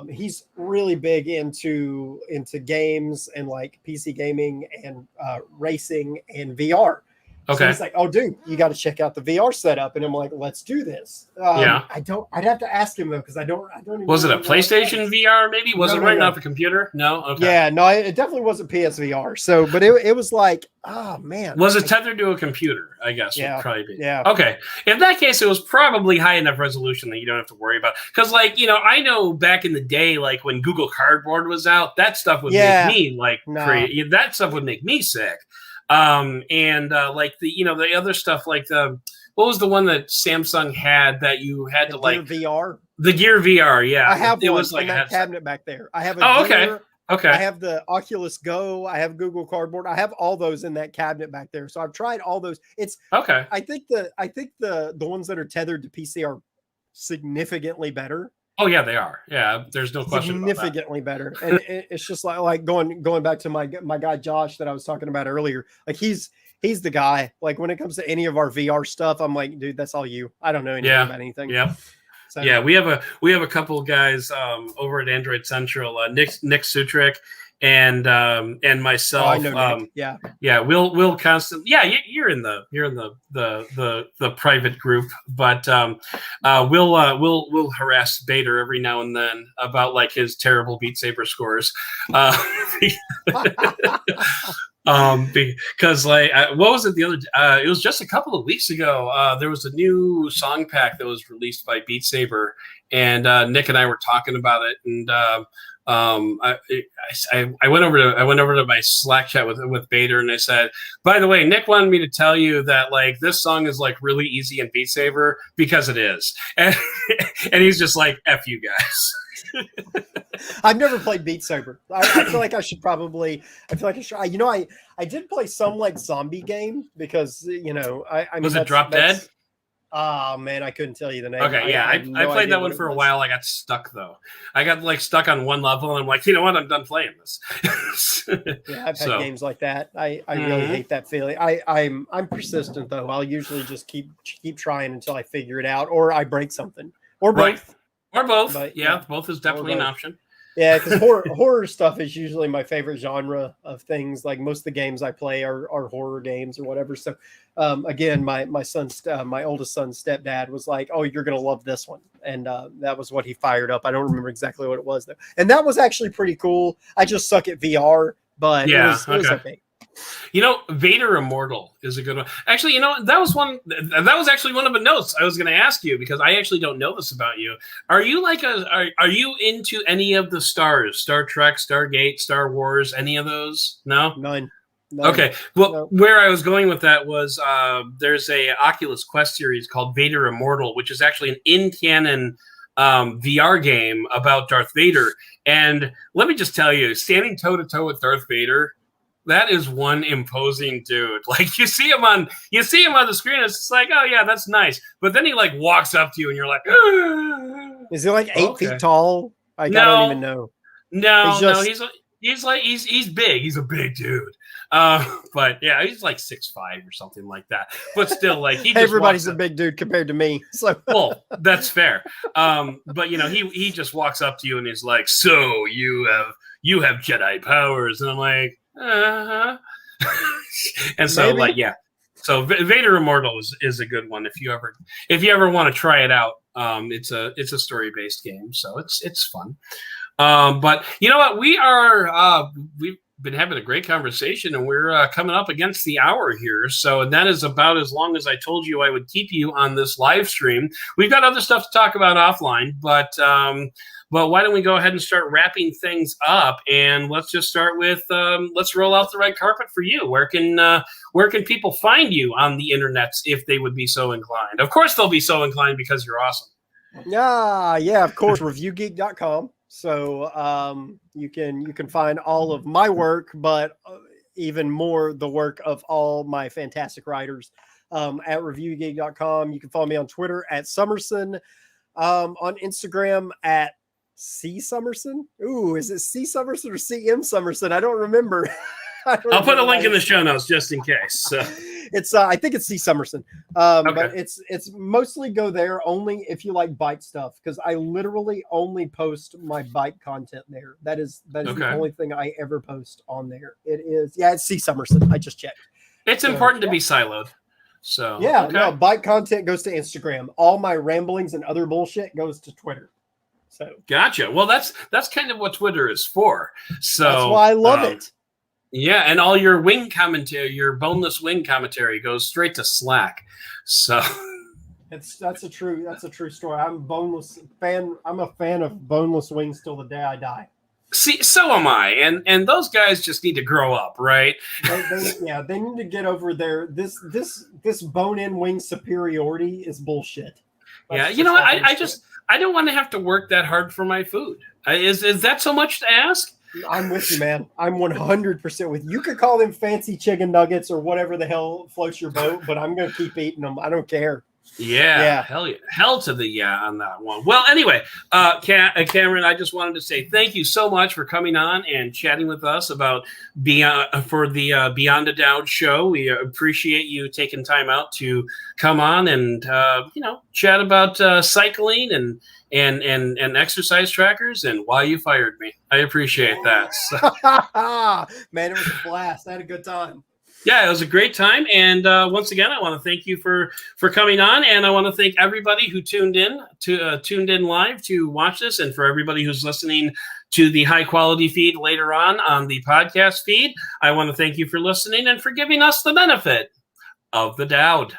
B: he's really big into games and like PC gaming and racing and VR.
A: Okay.
B: So he's like, "Oh, dude, you got to check out the VR setup." And I'm like, "Let's do this." I'd have to ask him though, because I don't even
A: Was it a PlayStation VR? Maybe was it running off a computer? No. Okay.
B: Yeah, no, it definitely wasn't PSVR. So, but it was like, oh man.
A: Was it tethered to a computer? I guess would probably be.
B: Yeah.
A: Okay. In that case, it was probably high enough resolution that you don't have to worry about. Because, like, I know back in the day, like when Google Cardboard was out, that stuff would make me like crazy. That stuff would make me sick. Like the other stuff, like what was the one that Samsung had that you had to like
B: VR?
A: The Gear VR, yeah.
B: I have one in that cabinet back there. I have a Gear. Okay. I have the Oculus Go. I have Google Cardboard. I have all those in that cabinet back there. So I've tried all those. It's okay. I think the ones that are tethered to PC are significantly better.
A: Oh yeah, they are. Yeah, there's no question.
B: Significantly better, and it's just like going back to my guy Josh that I was talking about earlier. Like he's the guy. Like when it comes to any of our VR stuff, I'm like, dude, that's all you. I don't know anything about anything.
A: Yeah. So, yeah, we have a couple of guys over at Android Central, Nick Sutrick and myself.
B: Oh, I know Nick.
A: Yeah. We'll constantly. Yeah, you're in the private group, but we'll harass Bader every now and then about like his terrible Beat Saber scores. Because like what was it the other it was just a couple of weeks ago, there was a new song pack that was released by Beat Saber, and Nick and I were talking about it, and I went over to my Slack chat with Bader, and I said, by the way, Nick wanted me to tell you that like this song is like really easy in Beat Saber because it is, and he's just like, F you guys.
B: I've never played Beat Saber. I feel like I should probably. I feel like I should. I did play some like zombie game because I mean,
A: was it Drop Dead?
B: Oh man, I couldn't tell you the name.
A: Okay, yeah, I played that one for a while. I got stuck though. I got like stuck on one level, and I'm like, you know what? I'm done playing this.
B: Yeah, I've had games like that. I really hate that feeling. I'm persistent though. I'll usually just keep trying until I figure it out, or I break something, or both.
A: Right. Or both.
B: But,
A: yeah, both is definitely an option.
B: Yeah, because horror stuff is usually my favorite genre of things. Like most of the games I play are horror games or whatever. So, again, my oldest son's stepdad was like, "Oh, you're gonna love this one," and that was what he fired up. I don't remember exactly what it was though, and that was actually pretty cool. I just suck at VR, but it was okay.
A: Vader Immortal is a good one. Actually, that was actually one of the notes I was going to ask you because I actually don't know this about you. Are you are you into any of the stars? Star Trek, Stargate, Star Wars, any of those? No?
B: None.
A: Okay. Well, where I was going with that was there's a Oculus Quest series called Vader Immortal, which is actually an in-canon VR game about Darth Vader. And let me just tell you, standing toe-to-toe with Darth Vader, that is one imposing dude. Like you see him on the screen, it's just like, oh yeah, that's nice. But then he like walks up to you and you're like,
B: is he like 8 feet tall? I don't even know.
A: No, he's big. He's a big dude. But yeah, he's like 6'5" or something like that. But still, like
B: everybody's a big dude compared to me. So
A: well, that's fair. But he just walks up to you and he's like, so you have Jedi powers, and I'm like, uh-huh. And so maybe. So Vader Immortal is a good one if you ever want to try it out. It's a story-based game, so it's fun. But you know what, we've been having a great conversation, and we're coming up against the hour here, so that is about as long as I told you I would keep you on this live stream. We've got other stuff to talk about offline, but why don't we go ahead and start wrapping things up? And let's just start with let's roll out the red carpet for you. Where can people find you on the internet if they would be so inclined? Of course, they'll be so inclined because you're awesome.
B: Yeah, of course, reviewgeek.com. So you can find all of my work, but even more the work of all my fantastic writers at reviewgeek.com. You can follow me on Twitter at Summerson, on Instagram at C Summerson. Ooh, is it C Summerson or CM Summerson? I don't remember.
A: I'll put a link in the show notes just in case. So.
B: It's I think it's C Summerson.
A: Okay.
B: But it's mostly go there only if you like bike stuff, because I literally only post my bike content there. That is the only thing I ever post on there. It's C Summerson. I just checked.
A: It's important to be siloed. So
B: no, bike content goes to Instagram. All my ramblings and other bullshit goes to Twitter. So
A: gotcha. Well, that's kind of what Twitter is for. So
B: that's why I love it.
A: Yeah, and all your wing commentary, your boneless wing commentary, goes straight to Slack. So
B: that's a true story. I'm a fan of boneless wings till the day I die.
A: See, so am I, and those guys just need to grow up, right?
B: They need to get over their this bone-in wing superiority is bullshit.
A: I don't want to have to work that hard for my food. Is that so much to ask?
B: I'm with you, man. I'm 100% with you. You could call them fancy chicken nuggets or whatever the hell floats your boat, but I'm going to keep eating them. I don't care.
A: Yeah. Hell yeah. Hell to the yeah on that one. Well, anyway, Cameron, I just wanted to say thank you so much for coming on and chatting with us about Beyond the Doud show. We appreciate you taking time out to come on and chat about cycling and exercise trackers and why you fired me. I appreciate that. So.
B: Man, it was a blast. I had a good time.
A: Yeah, it was a great time. And once again, I want to thank you for coming on. And I want to thank everybody who tuned in live to watch this, and for everybody who's listening to the high quality feed later on the podcast feed. I want to thank you for listening and for giving us the benefit of the Doud.